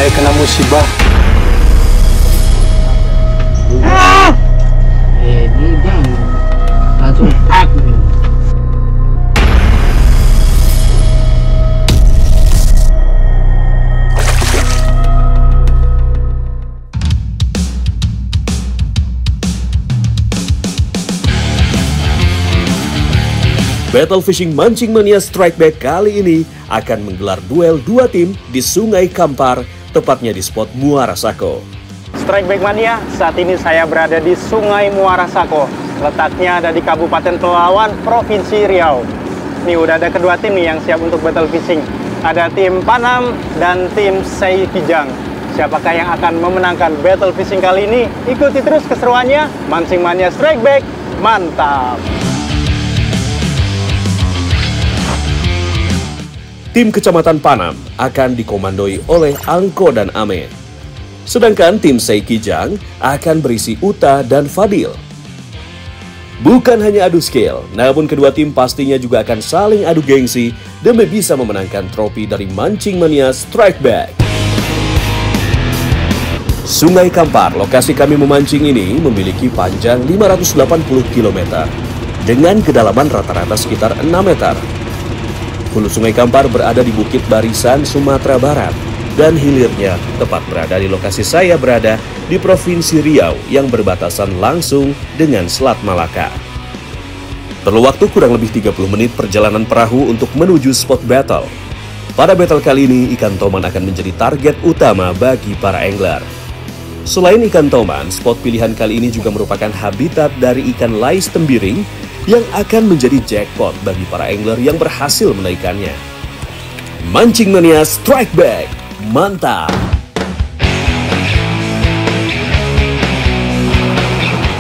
sampai kena musibah. Ini jangan langsung aku. Battle Fishing Mancing Mania Strike Back kali ini akan menggelar duel dua tim di Sungai Kampar, tepatnya di spot Muara Sako. Strike Back Mania, saat ini saya berada di Sungai Muara Sako. Letaknya ada di Kabupaten Pelalawan, Provinsi Riau. Nih udah ada kedua tim nih yang siap untuk battle fishing. Ada tim Panam dan tim Sei Kijang. Siapakah yang akan memenangkan battle fishing kali ini? Ikuti terus keseruannya, Mancing Mania Strike Back, mantap! Tim Kecamatan Panam akan dikomandoi oleh Angko dan Ame. Sedangkan tim Sei Kijang akan berisi Uta dan Fadil. Bukan hanya adu skill, namun kedua tim pastinya juga akan saling adu gengsi demi bisa memenangkan trofi dari Mancing Mania Strike Back. Sungai Kampar, lokasi kami memancing ini memiliki panjang 580 km dengan kedalaman rata-rata sekitar 6 meter. Hulu Sungai Kampar berada di Bukit Barisan, Sumatera Barat, dan hilirnya tepat berada di lokasi saya berada di Provinsi Riau yang berbatasan langsung dengan Selat Malaka. Perlu waktu kurang lebih 30 menit perjalanan perahu untuk menuju spot battle. Pada battle kali ini, ikan toman akan menjadi target utama bagi para angler. Selain ikan toman, spot pilihan kali ini juga merupakan habitat dari ikan lais tembiring yang akan menjadi jackpot bagi para angler yang berhasil menaikannya. Mancing Mania Strike Back, mantap!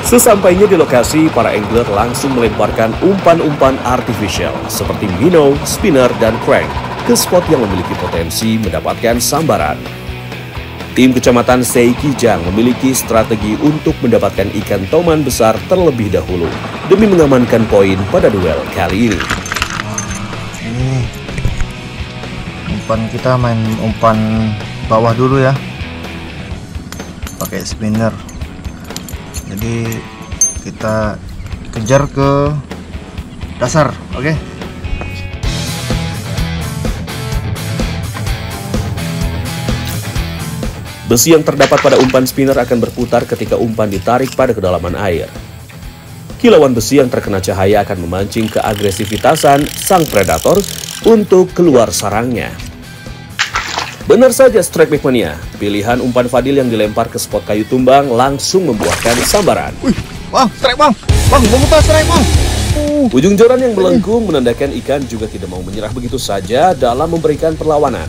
Sesampainya di lokasi, para angler langsung melemparkan umpan-umpan artificial seperti minnow, spinner, dan crank ke spot yang memiliki potensi mendapatkan sambaran. Tim Kecamatan Sei Kijang memiliki strategi untuk mendapatkan ikan toman besar terlebih dahulu demi mengamankan poin pada duel kali ini. Ini umpan kita main umpan bawah dulu ya, pakai spinner. Jadi kita kejar ke dasar, oke? Besi yang terdapat pada umpan spinner akan berputar ketika umpan ditarik pada kedalaman air. Kilauan besi yang terkena cahaya akan memancing keagresivitasan sang predator untuk keluar sarangnya. Benar saja Strike Back Mania, pilihan umpan Fadil yang dilempar ke spot kayu tumbang langsung membuahkan sambaran. Wih, bang, strike bang, memutar strike bang. Ujung joran yang melengkung menandakan ikan juga tidak mau menyerah begitu saja dalam memberikan perlawanan.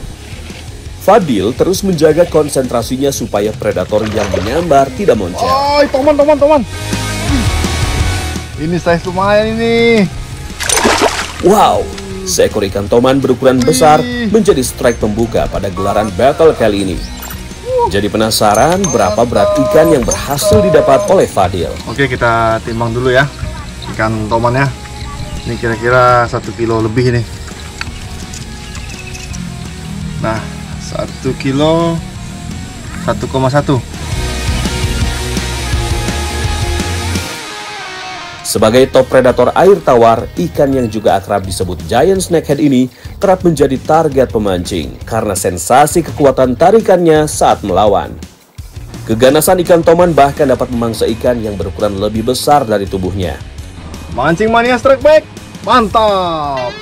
Fadil terus menjaga konsentrasinya supaya predator yang menyambar tidak moncer. Oh, toman. Ini size lumayan ini. Wow, seekor ikan toman berukuran besar menjadi strike pembuka pada gelaran battle kali ini. Jadi penasaran berapa berat ikan yang berhasil didapat oleh Fadil? Oke, kita timbang dulu ya ikan tomannya. Ini kira-kira 1 kilo lebih ini. Nah, 1 kilo 1,1. Sebagai top predator air tawar, ikan yang juga akrab disebut giant snakehead ini kerap menjadi target pemancing karena sensasi kekuatan tarikannya saat melawan. Keganasan ikan toman bahkan dapat memangsa ikan yang berukuran lebih besar dari tubuhnya. Mancing Mania Strike Back, mantap!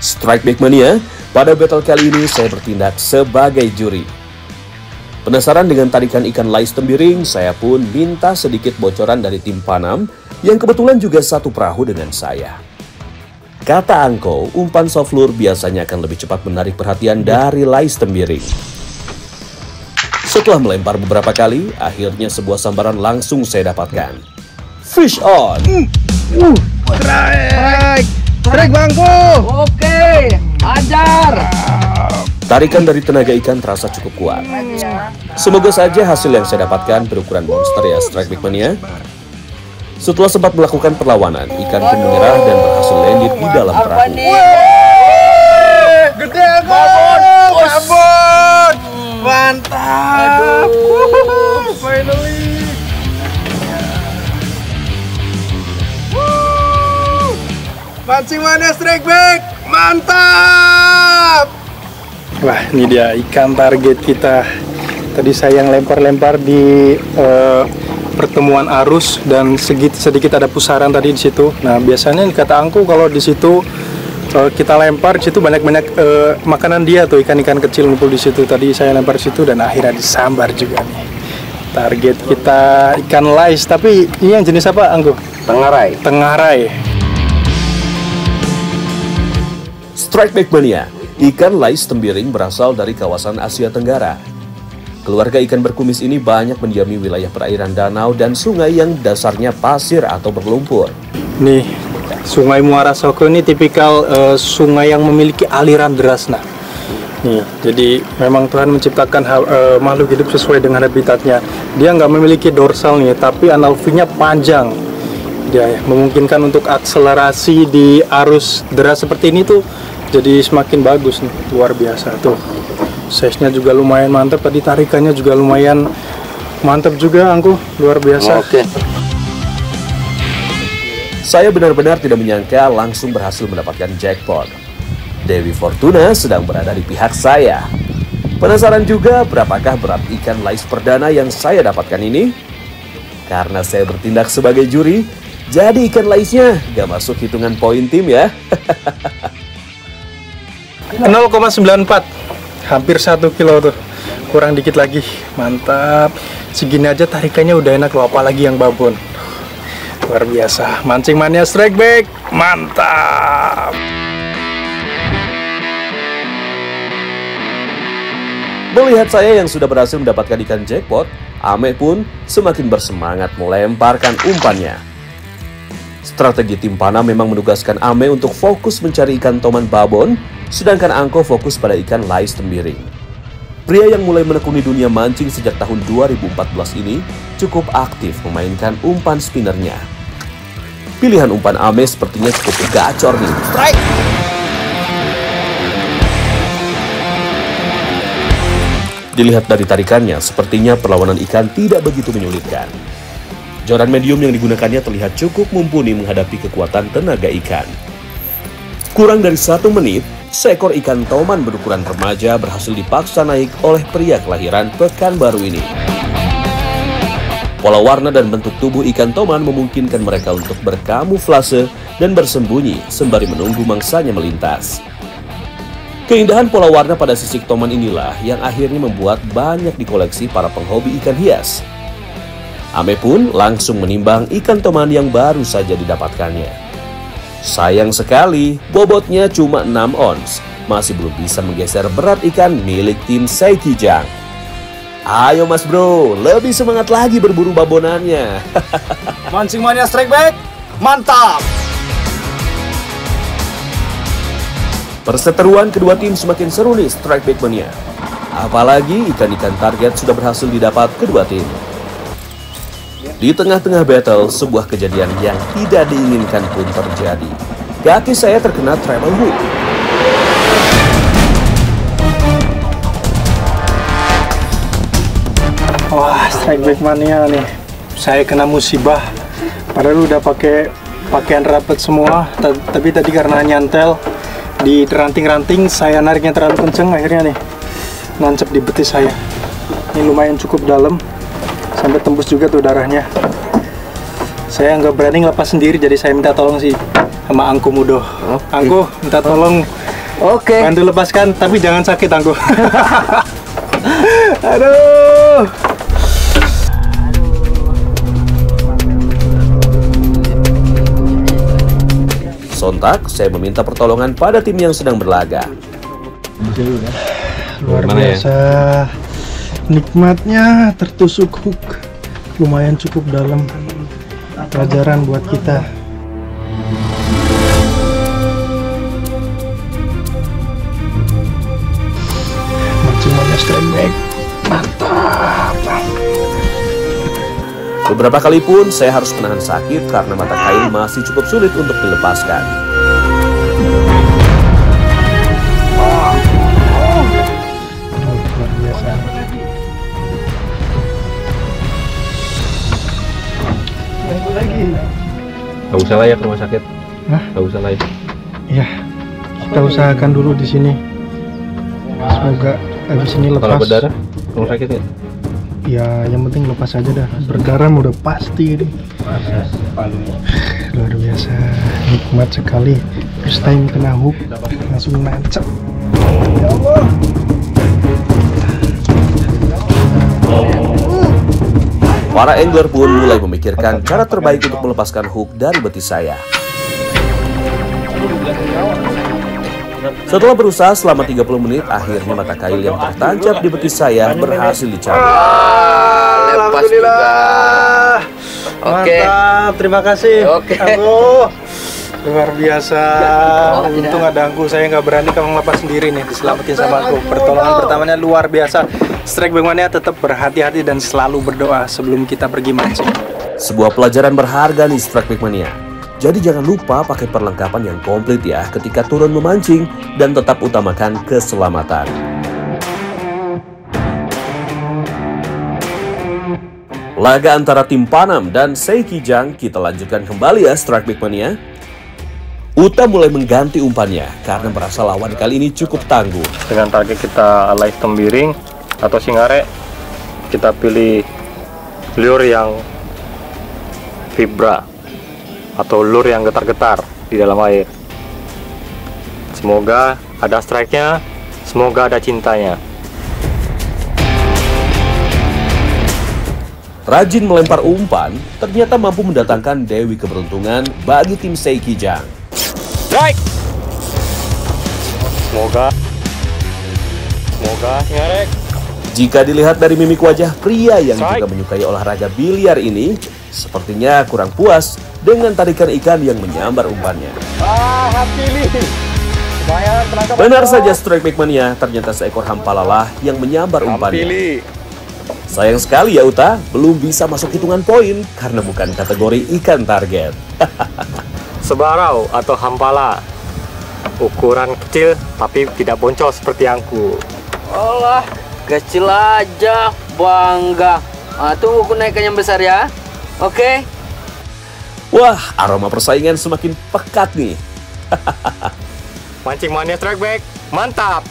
Strike Back Mania, pada battle kali ini saya bertindak sebagai juri. Penasaran dengan tarikan ikan lais tembiring, saya pun minta sedikit bocoran dari tim Panam yang kebetulan juga satu perahu dengan saya. Kata Angko, umpan soft lure biasanya akan lebih cepat menarik perhatian dari lais tembiring. Setelah melempar beberapa kali, akhirnya sebuah sambaran langsung saya dapatkan. Fish on! Strike bangku! Oke, ajar! Tarikan dari tenaga ikan terasa cukup kuat. Semoga saja hasil yang saya dapatkan berukuran monster ya Strike Back Mania. Setelah sempat melakukan perlawanan, ikan pun menyerah dan berhasil landed di dalam perahu. gede babon. Mantap. Finally. Mancing Mania strike back. Mantap. Wah, ini dia ikan target kita. Tadi saya yang lempar-lempar di pertemuan arus dan sedikit ada pusaran tadi di situ. Nah, biasanya kata Angku kalau di situ kita lempar di situ banyak-banyak makanan dia tuh, ikan-ikan kecil ngumpul di situ. Tadi saya lempar di situ dan akhirnya disambar juga nih. Target kita ikan lais, tapi ini yang jenis apa, Angku? Tenggarai. Tenggarai. Strike Back Mania, ikan lais tembiring berasal dari kawasan Asia Tenggara. Keluarga ikan berkumis ini banyak mendiami wilayah perairan danau dan sungai yang dasarnya pasir atau berlumpur. Nih, Sungai Muara Soko ini tipikal sungai yang memiliki aliran deras. Nah, nih, jadi memang Tuhan menciptakan makhluk hidup sesuai dengan habitatnya. Dia nggak memiliki dorsal nih, tapi anal fin-nya panjang. Dia memungkinkan untuk akselerasi di arus deras seperti ini tuh jadi semakin bagus nih, luar biasa tuh. Size-nya juga lumayan mantap, tadi tarikannya juga lumayan mantap juga, Angku, luar biasa. Oke. Saya benar-benar tidak menyangka langsung berhasil mendapatkan jackpot. Dewi Fortuna sedang berada di pihak saya. Penasaran juga berapakah berat ikan lais perdana yang saya dapatkan ini? Karena saya bertindak sebagai juri, jadi ikan laisnya gak masuk hitungan poin tim ya. 0,94, hampir 1 kilo tuh, kurang dikit lagi. Mantap, segini aja tarikannya udah enak loh, apalagi yang babon. Luar biasa, Mancing Mania strike back, mantap. Melihat saya yang sudah berhasil mendapatkan ikan jackpot, Ame pun semakin bersemangat melemparkan umpannya. Strategi tim panah memang menugaskan Ame untuk fokus mencari ikan toman babon, sedangkan Angko fokus pada ikan lais tembiring. Pria yang mulai menekuni dunia mancing sejak tahun 2014 ini cukup aktif memainkan umpan spinnernya. Pilihan umpan Ame sepertinya cukup gacor nih. Strike! Dilihat dari tarikannya, sepertinya perlawanan ikan tidak begitu menyulitkan. Joran medium yang digunakannya terlihat cukup mumpuni menghadapi kekuatan tenaga ikan. Kurang dari 1 menit, seekor ikan toman berukuran remaja berhasil dipaksa naik oleh pria kelahiran Pekanbaru ini. Pola warna dan bentuk tubuh ikan toman memungkinkan mereka untuk berkamuflase dan bersembunyi sembari menunggu mangsanya melintas. Keindahan pola warna pada sisik toman inilah yang akhirnya membuat banyak dikoleksi para penghobi ikan hias. Ame pun langsung menimbang ikan toman yang baru saja didapatkannya. Sayang sekali, bobotnya cuma 6 ons, masih belum bisa menggeser berat ikan milik tim Seikijang. Ayo Mas Bro, lebih semangat lagi berburu babonannya. Mancing Mania strike back. Mantap. Perseteruan kedua tim semakin seru nih Strike Back Mania. Apalagi ikan-ikan target sudah berhasil didapat kedua tim. Di tengah-tengah battle, sebuah kejadian yang tidak diinginkan pun terjadi. Kaki saya terkena treble hook. Wah, Strike Back Mania nih. Saya kena musibah. Padahal udah pakai pakaian rapet semua, tapi tadi karena nyantel di ranting-ranting, saya nariknya terlalu kenceng, akhirnya nih nancep di betis saya. Ini lumayan cukup dalam, sampai tembus juga tuh darahnya. Saya nggak berani ngelepas sendiri, jadi saya minta tolong sih sama Angku Mudo. Angku, minta tolong. Oke. Bantu lepaskan, tapi jangan sakit, Angku. Aduh. Sontak, saya meminta pertolongan pada tim yang sedang berlaga. Luar biasa. Nikmatnya tertusuk hook. Lumayan cukup dalam. Pelajaran buat kita. Mancing Mania strike back. Mantap. Beberapa kali pun saya harus menahan sakit karena mata kail masih cukup sulit untuk dilepaskan. lagi. Gak usah lah ya ke rumah sakit. Hah? Gak usah lah ya. Iya, kita usahakan dulu di sini. Semoga habis ini lepas. Kalau berdarah, ke rumah sakit ya? Ya, yang penting lepas aja dah. Bergaram udah pasti ini. Luar biasa, nikmat sekali. First time kena hook, langsung nancap. Ya Allah. Para angler pun mulai memikirkan cara terbaik untuk melepaskan hook dari betis saya. Setelah berusaha selama 30 menit, akhirnya mata kail yang tertancap di betis saya berhasil dicabut. Lepas juga. Oke. Mantap, terima kasih. Oke. Angku. Luar biasa. Untung ada Angku, saya nggak berani kalau ngelepas sendiri nih, diselamatin sama Angku. Pertolongan pertamanya luar biasa. Strike Backmania tetap berhati-hati dan selalu berdoa sebelum kita pergi mancing. Sebuah pelajaran berharga nih Strike Backmania. Jadi jangan lupa pakai perlengkapan yang komplit ya ketika turun memancing dan tetap utamakan keselamatan. Laga antara tim Panam dan Seikijang kita lanjutkan kembali ya Strike Backmania. Uta mulai mengganti umpannya karena merasa lawan kali ini cukup tangguh. Dengan target kita ala hitam biring atau singare, kita pilih lure yang vibra atau lure yang getar-getar di dalam air. Semoga ada strike-nya, semoga ada cintanya. Rajin melempar umpan, ternyata mampu mendatangkan Dewi keberuntungan bagi tim Seikijang. Strike! Semoga singare. Jika dilihat dari mimik wajah pria yang juga menyukai olahraga biliar ini, sepertinya kurang puas dengan tarikan ikan yang menyambar umpannya. Benar saja Strike Backmania, ternyata seekor hampalalah yang menyambar umpannya. Sayang sekali ya Uta, belum bisa masuk hitungan poin karena bukan kategori ikan target. Sebarau atau hampala, ukuran kecil tapi tidak boncos seperti angku. Allah, kecil aja, bangga. Tunggu aku naikkan yang besar ya. Oke. Wah, aroma persaingan semakin pekat nih. Mancing mania Strike Back, mantap!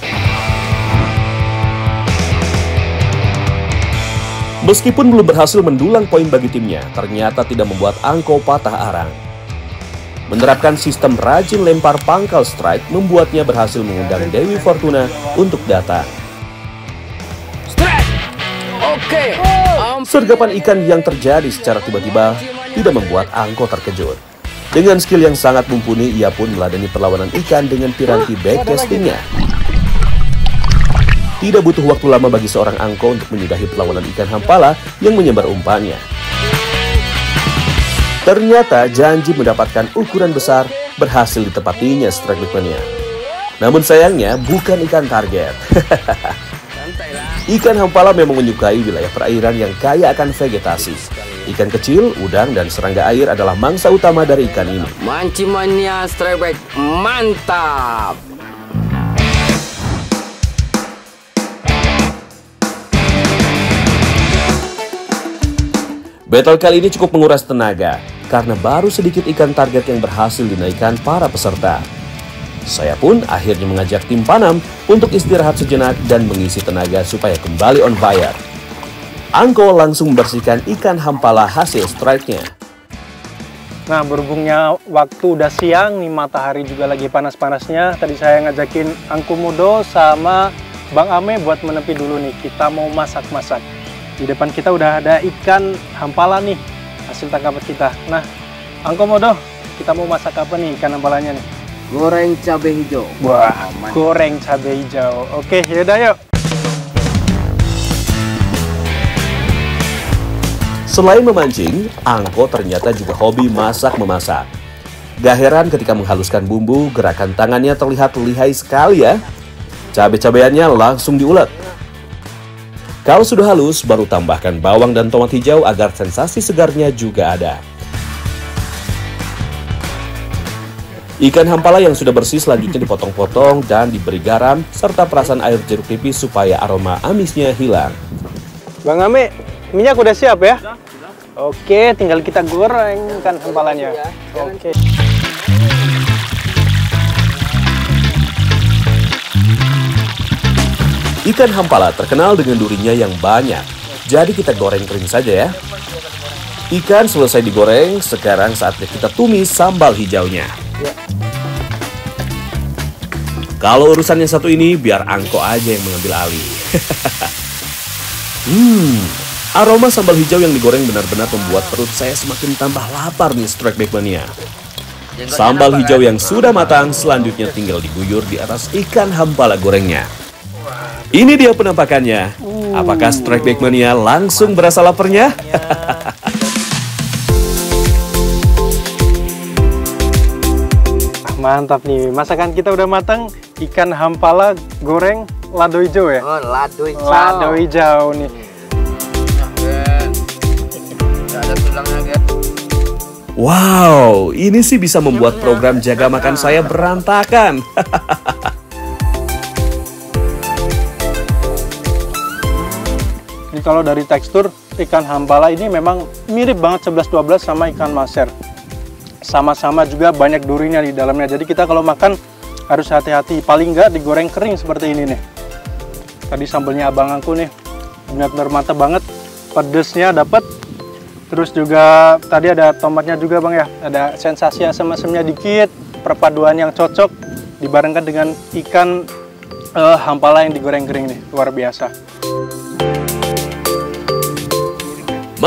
Meskipun belum berhasil mendulang poin bagi timnya, ternyata tidak membuat Angko patah arang. Menerapkan sistem rajin lempar pangkal strike membuatnya berhasil mengundang Dewi Fortuna untuk datang. Oke. Sergapan ikan yang terjadi secara tiba-tiba tidak membuat Angko terkejut. Dengan skill yang sangat mumpuni, ia pun meladeni perlawanan ikan dengan piranti backcastingnya. Tidak butuh waktu lama bagi seorang Angko untuk menyudahi perlawanan ikan hampala yang menyebar umpannya. Ternyata janji mendapatkan ukuran besar berhasil ditepatinya Strike Backmania. Namun sayangnya bukan ikan target. Ikan hampala memang menyukai wilayah perairan yang kaya akan vegetasi. Ikan kecil, udang, dan serangga air adalah mangsa utama dari ikan ini. Mancing mania Strike Back, mantap. Battle kali ini cukup menguras tenaga, karena baru sedikit ikan target yang berhasil dinaikkan para peserta. Saya pun akhirnya mengajak tim Panam untuk istirahat sejenak dan mengisi tenaga supaya kembali on fire. Angko langsung membersihkan ikan hampala hasil strike-nya. Nah, berhubungnya waktu udah siang nih, matahari juga lagi panas-panasnya. Tadi saya ngajakin Angku Mudo sama Bang Ame buat menepi dulu nih. Kita mau masak-masak. Di depan kita udah ada ikan hampala nih, hasil tangkapan kita. Nah, Angko Mudo, kita mau masak apa nih ikan hampalanya nih? Goreng cabai hijau. Wah, goreng cabai hijau. Oke, yaudah yuk. Selain memancing, Angko ternyata juga hobi masak-memasak. Gak heran ketika menghaluskan bumbu, gerakan tangannya terlihat lihai sekali ya. Cabai-cabeannya langsung diulek. Kalau sudah halus, baru tambahkan bawang dan tomat hijau agar sensasi segarnya juga ada. Ikan hampala yang sudah bersih selanjutnya dipotong-potong dan diberi garam serta perasan air jeruk nipis supaya aroma amisnya hilang. Bang Ame, minyak udah siap ya? Oke, tinggal kita goreng ikan hampalanya. Oke. Ikan hampala terkenal dengan durinya yang banyak, jadi kita goreng kering saja ya. Ikan selesai digoreng, sekarang saatnya kita tumis sambal hijaunya. Kalau urusan yang satu ini, biar Angko aja yang mengambil alih. Aroma sambal hijau yang digoreng benar-benar membuat perut saya semakin tambah lapar nih, Strike Back Mania. Sambal hijau yang sudah matang, selanjutnya tinggal diguyur di atas ikan hampala gorengnya. Ini dia penampakannya. Apakah Strike Back Mania langsung berasa laparnya? Mantap nih, masakan kita udah matang. Ikan hampala goreng lado hijau ya? Oh, lado hijau. Lado hijau nih. Wow, ini sih bisa membuat program jaga makan saya berantakan. Ini kalau dari tekstur ikan hampala ini memang mirip banget 11-12 sama ikan maser. Sama-sama juga banyak durinya di dalamnya. Jadi kita kalau makan harus hati-hati. Paling nggak digoreng kering seperti ini nih. Tadi sambelnya abang aku nih benar-benar mantap banget. Pedesnya dapat. Terus juga tadi ada tomatnya juga bang ya. Ada sensasi asam-asamnya dikit. Perpaduan yang cocok dibarengkan dengan ikan hampala yang digoreng kering nih. Luar biasa.